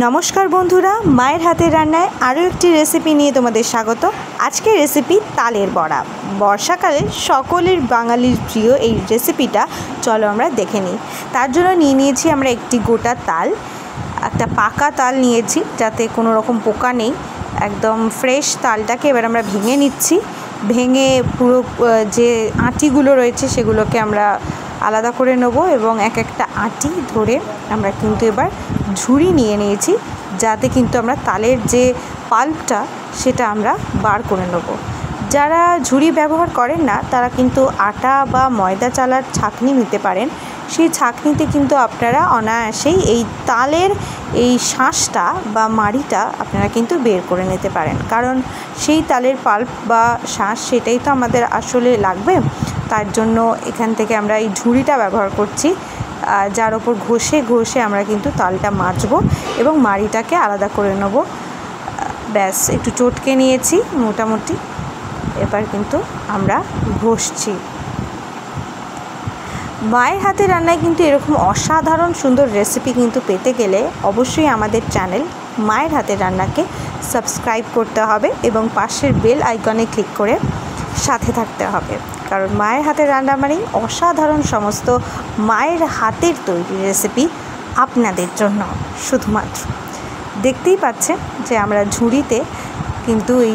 নমস্কার বন্ধুরা, মায়ের হাতের রান্নায় আরও একটি রেসিপি নিয়ে তোমাদের স্বাগত। আজকের রেসিপি তালের বড়া। বর্ষাকালে সকলের বাঙালির প্রিয় এই রেসিপিটা চলো আমরা দেখে নিই। তার জন্য নিয়েছি আমরা একটি গোটা তাল, একটা পাকা তাল নিয়েছি যাতে কোনো রকম পোকা নেই। একদম ফ্রেশ তালটাকে এবার আমরা ভেঙে নিচ্ছি। ভেঙে পুরো যে আঁটিগুলো রয়েছে সেগুলোকে আমরা আলাদা করে নেব এবং এক একটা আঁটি ধরে আমরা কিন্তু এবার ঝুড়ি নিয়ে নিয়েছি যাতে কিন্তু আমরা তালের যে পাল্পটা সেটা আমরা বার করে নেব। যারা ঝুড়ি ব্যবহার করেন না তারা কিন্তু আটা বা ময়দা চালার ছাঁকনি নিতে পারেন। সেই ছাঁকনিতে কিন্তু আপনারা অনায়াসেই এই তালের এই শাঁসটা বা মাড়িটা আপনারা কিন্তু বের করে নিতে পারেন, কারণ সেই তালের পাল্প বা শাঁস সেটাই তো আমাদের আসলে লাগবে। তার জন্য এখান থেকে আমরা এই ঝুড়িটা ব্যবহার করছি, যার ওপর ঘষে ঘষে আমরা কিন্তু তালটা মাজবো এবং মাড়িটাকে আলাদা করে নেব। ব্যাস একটু চটকে নিয়েছি মোটামুটি, এবার কিন্তু আমরা ঘষছি। মায়ের হাতে রান্নায় কিন্তু এরকম অসাধারণ সুন্দর রেসিপি কিন্তু পেতে গেলে অবশ্যই আমাদের চ্যানেল মায়ের হাতের রান্নাকে সাবস্ক্রাইব করতে হবে এবং পাশের বেল আইকনে ক্লিক করে সাথে থাকতে হবে, কারণ মায়ের হাতের রান্না মানেই অসাধারণ সমস্ত মায়ের হাতের তৈরি রেসিপি আপনাদের জন্য শুধুমাত্র। দেখতেই পাচ্ছেন যে আমরা ঝুড়িতে কিন্তু এই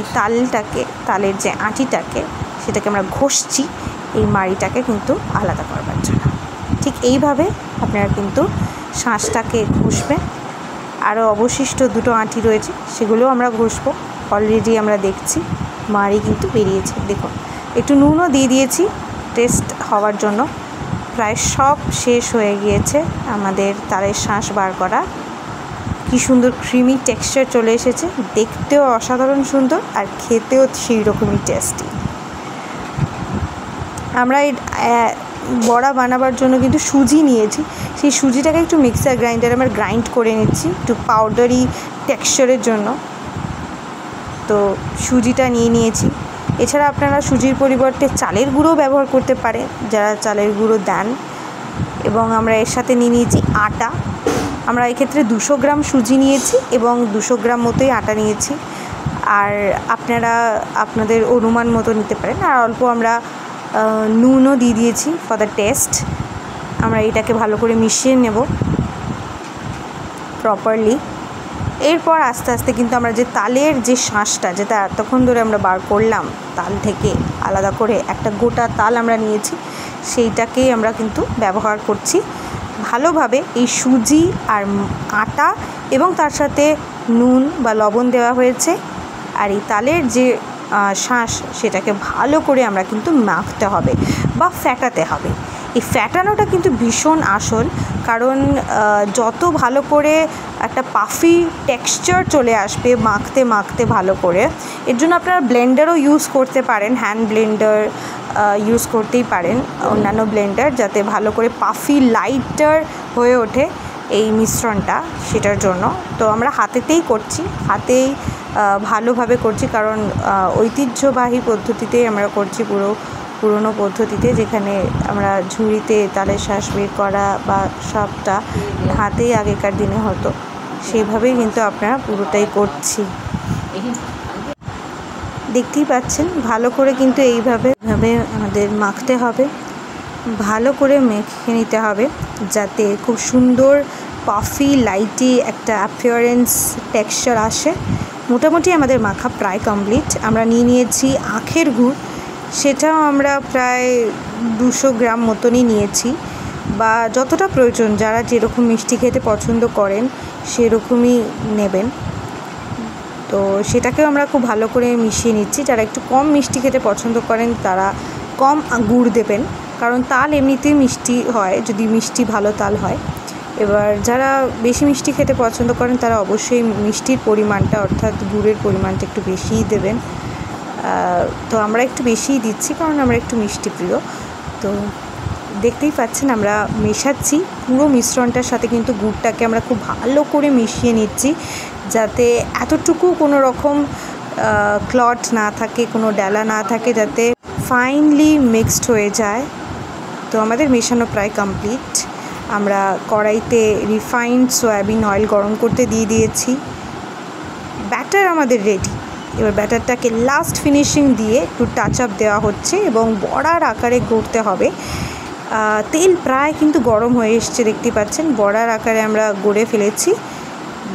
তালের যে আঁটিটাকে সেটাকে আমরা ঘষছি এই মাড়িটাকে কিন্তু আলাদা করবার জন্য। ঠিক এইভাবে আপনারা কিন্তু শাঁসটাকে ঘষবেন। আরও অবশিষ্ট দুটো আঁটি রয়েছে সেগুলোও আমরা ঘষবো। অলরেডি আমরা দেখছি মাড়ি কিন্তু বেরিয়েছে। দেখুন, একটু নুনও দিয়ে দিয়েছি টেস্ট হওয়ার জন্য। প্রায় সব শেষ হয়ে গিয়েছে আমাদের তালের শাঁস বার করা। কি সুন্দর ক্রিমি টেক্সচার চলে এসেছে, দেখতেও অসাধারণ সুন্দর আর খেতেও সেই রকমই টেস্টি। আমরা এই বড়া বানাবার জন্য কিন্তু সুজি নিয়েছি। সেই সুজিটাকে একটু মিক্সার গ্রাইন্ডারে আমরা গ্রাইন্ড করে নিচ্ছি একটু পাউডারি টেক্সচারের জন্য। তো সুজিটা নিয়েছি। এছাড়া আপনারা সুজির পরিবর্তে চালের গুঁড়ো ব্যবহার করতে পারেন যারা চালের গুঁড়ো দেন। এবং আমরা এর সাথে নিয়েছি আটা। আমরা এক্ষেত্রে 200 গ্রাম সুজি নিয়েছি এবং 200 গ্রাম মতোই আটা নিয়েছি। আর আপনারা আপনাদের অনুমান মতো নিতে পারেন। আর অল্প আমরা নুনও দিয়ে দিয়েছি ফর দ্য টেস্ট। আমরা এটাকে ভালো করে মিশিয়ে নেব প্রপারলি। এরপর আস্তে আস্তে কিন্তু আমরা যে তালের যে শাঁসটা, যেটা এতক্ষণ ধরে আমরা বার করলাম তাল থেকে আলাদা করে, একটা গোটা তাল আমরা নিয়েছি, সেইটাকেই আমরা কিন্তু ব্যবহার করছি ভালোভাবে। এই সুজি আর আটা এবং তার সাথে নুন বা লবণ দেওয়া হয়েছে, আর এই তালের যে শাঁস সেটাকে ভালো করে আমরা কিন্তু মাখতে হবে বা ফ্যাটাতে হবে। এই ফ্যাটানোটা কিন্তু ভীষণ আসল, কারণ যত ভালো করে একটা পাফি টেক্সচার চলে আসবে মাখতে মাখতে ভালো করে, এর জন্য আপনারা ব্লেন্ডারও ইউজ করতে পারেন, হ্যান্ড ব্লেন্ডার ইউজ করতেই পারেন, অন্যান্য ব্লেন্ডার, যাতে ভালো করে পাফি লাইটার হয়ে ওঠে এই মিশ্রণটা, সেটার জন্য। তো আমরা হাতেতেই করছি, হাতেই ভালোভাবে করছি, কারণ ঐতিহ্যবাহী পদ্ধতিতেই আমরা করছি, পুরনো পদ্ধতিতে, যেখানে আমরা ঝুড়িতে তালের শাঁস বের করা বা সবটা হাতেই আগেকার দিনে হতো, সেভাবেই কিন্তু আপনারা পুরোটাই করছি। দেখতেই পাচ্ছেন ভালো করে কিন্তু এইভাবে আমাদের মাখতে হবে, ভালো করে মেখে নিতে হবে যাতে খুব সুন্দর পাফি লাইটি একটা অ্যাপিয়ারেন্স টেক্সচার আসে। মোটামুটি আমাদের মাখা প্রায় কমপ্লিট। আমরা নিয়েছি আখের গুড়, সেটাও আমরা প্রায় 200 গ্রাম মতনই নিয়েছি, বা যতটা প্রয়োজন, যারা যেরকম মিষ্টি খেতে পছন্দ করেন সেরকমই নেবেন। তো সেটাকেও আমরা খুব ভালো করে মিশিয়ে নিচ্ছি। যারা একটু কম মিষ্টি খেতে পছন্দ করেন তারা কম গুড় দেবেন, কারণ তাল এমনিতেই মিষ্টি হয় যদি মিষ্টি ভালো তাল হয়। এবার যারা বেশি মিষ্টি খেতে পছন্দ করেন তারা অবশ্যই মিষ্টির পরিমাণটা, অর্থাৎ গুড়ের পরিমাণটা একটু বেশিই দেবেন। তো আমরা একটু বেশিই দিচ্ছি কারণ আমরা একটু মিষ্টি প্রিয়। তো দেখতেই পাচ্ছেন আমরা মেশাচ্ছি পুরো মিশ্রণটার সাথে, কিন্তু গুড়টাকে আমরা খুব ভালো করে মিশিয়ে নিচ্ছি যাতে এতটুকু কোনো রকম ক্লট না থাকে, কোনো ডালা না থাকে, যাতে ফাইনলি মিক্সড হয়ে যায়। তো আমাদের মেশানো প্রায় কমপ্লিট। আমরা কড়াইতে রিফাইন্ড সয়াবিন অয়েল গরম করতে দিয়ে দিয়েছি। ব্যাটার আমাদের রেডি। এবার ব্যাটারটাকে লাস্ট ফিনিশিং দিয়ে একটু টাচ আপ দেওয়া হচ্ছে এবং বড়ার আকারে গড়তে হবে। তেল প্রায় কিন্তু গরম হয়ে এসছে, দেখতে পাচ্ছেন। বড়ার আকারে আমরা গড়ে ফেলেছি।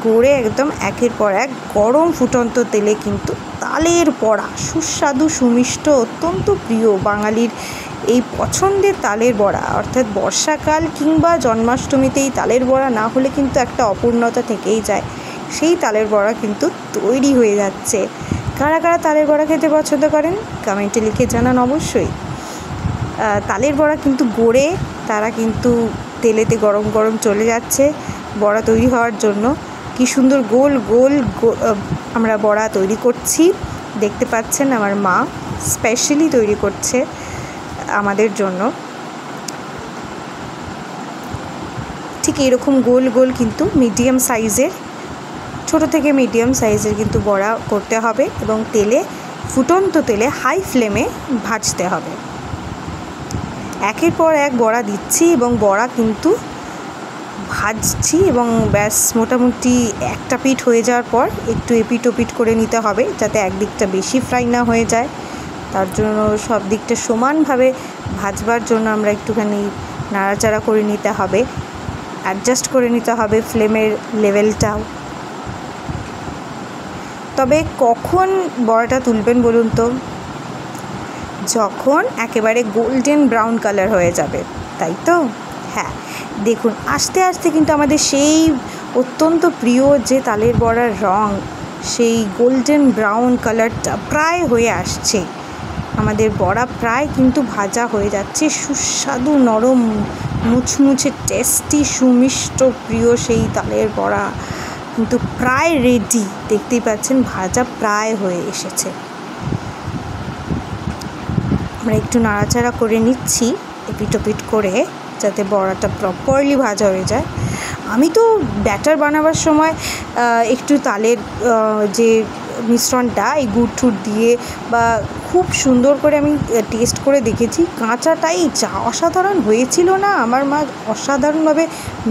গড়ে একদম একের পর এক গরম ফুটন্ত তেলে কিন্তু তালের বড়া, সুস্বাদু সুমিষ্ট, অত্যন্ত প্রিয় বাঙালির এই পছন্দের তালের বড়া, অর্থাৎ বর্ষাকাল কিংবা জন্মাষ্টমীতে এই তালের বড়া না হলে কিন্তু একটা অপূর্ণতা থেকেই যায়। সেই তালের বড়া কিন্তু তৈরি হয়ে যাচ্ছে। কারা কারা তালের বড়া খেতে পছন্দ করেন কমেন্টে লিখে জানান অবশ্যই। তালের বড়া কিন্তু গড়ে তারা কিন্তু তেলেতে গরম গরম চলে যাচ্ছে বড়া তৈরি হওয়ার জন্য। কি সুন্দর গোল গোল আমরা বড়া তৈরি করছি, দেখতে পাচ্ছেন। আমার মা স্পেশালি তৈরি করছে আমাদের জন্য। ঠিক এরকম গোল গোল কিন্তু মিডিয়াম সাইজের, ছোট থেকে মিডিয়াম সাইজের কিন্তু বড়া করতে হবে এবং তেলে, ফুটন্ত তেলে হাই ফ্লেমে ভাজতে হবে। একের পর এক বড়া দিচ্ছি এবং বড়া কিন্তু ভাজছি এবং ব্যাস মোটামুটি একটা পিঠ হয়ে যাওয়ার পর একটু এপিট ওপিট করে নিতে হবে, যাতে একদিকটা বেশি ফ্রাই না হয়ে যায়। তার জন্য সব দিকটা সমানভাবে ভাজবার জন্য আমরা একটুখানি নাড়াচাড়া করে নিতে হবে, অ্যাডজাস্ট করে নিতে হবে ফ্লেমের লেভেলটাও। তবে কখন বড়াটা তুলবেন বলুন তো? যখন একেবারে গোল্ডেন ব্রাউন কালার হয়ে যাবে, তাই তো? হ্যাঁ, দেখুন আস্তে আস্তে কিন্তু আমাদের সেই অত্যন্ত প্রিয় যে তালের বড়ার রং, সেই গোল্ডেন ব্রাউন কালারটা প্রায় হয়ে আসছে। আমাদের বড়া প্রায় কিন্তু ভাজা হয়ে যাচ্ছে। সুস্বাদু নরম মুচমুচে টেস্টি সুমিষ্ট প্রিয় সেই তালের বড়া কিন্তু প্রায় রেডি, দেখতেই পাচ্ছেন। ভাজা প্রায় হয়ে এসেছে। আমরা একটু নাড়াচাড়া করে নিচ্ছি এপিট ওপিট করে, যাতে বড়াটা প্রপারলি ভাজা হয়ে যায়। আমি তো ব্যাটার বানাবার সময় একটু তালের যে মিশ্রণটা, এই গুড় টুড় দিয়ে বা খুব সুন্দর করে আমি টেস্ট করে দেখেছি। কাঁচাটাই যা অসাধারণ হয়েছিল না, আমার মা অসাধারণভাবে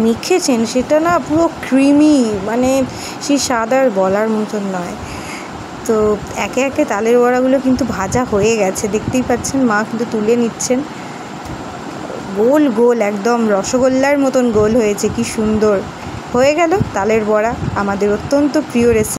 মেখেছেন। সেটা না পুরো ক্রিমি, মানে সেই স্বাদ আর বলার মতন নয়। তো একে একে তালের বড়াগুলো কিন্তু ভাজা হয়ে গেছে, দেখতেই পাচ্ছেন। মা কিন্তু তুলে নিচ্ছেন। গোল গোল একদম রসগোল্লার মতন গোল হয়েছে, কি সুন্দর হয়ে গেল তালের বড়া, আমাদের অত্যন্ত প্রিয় রেসিপি।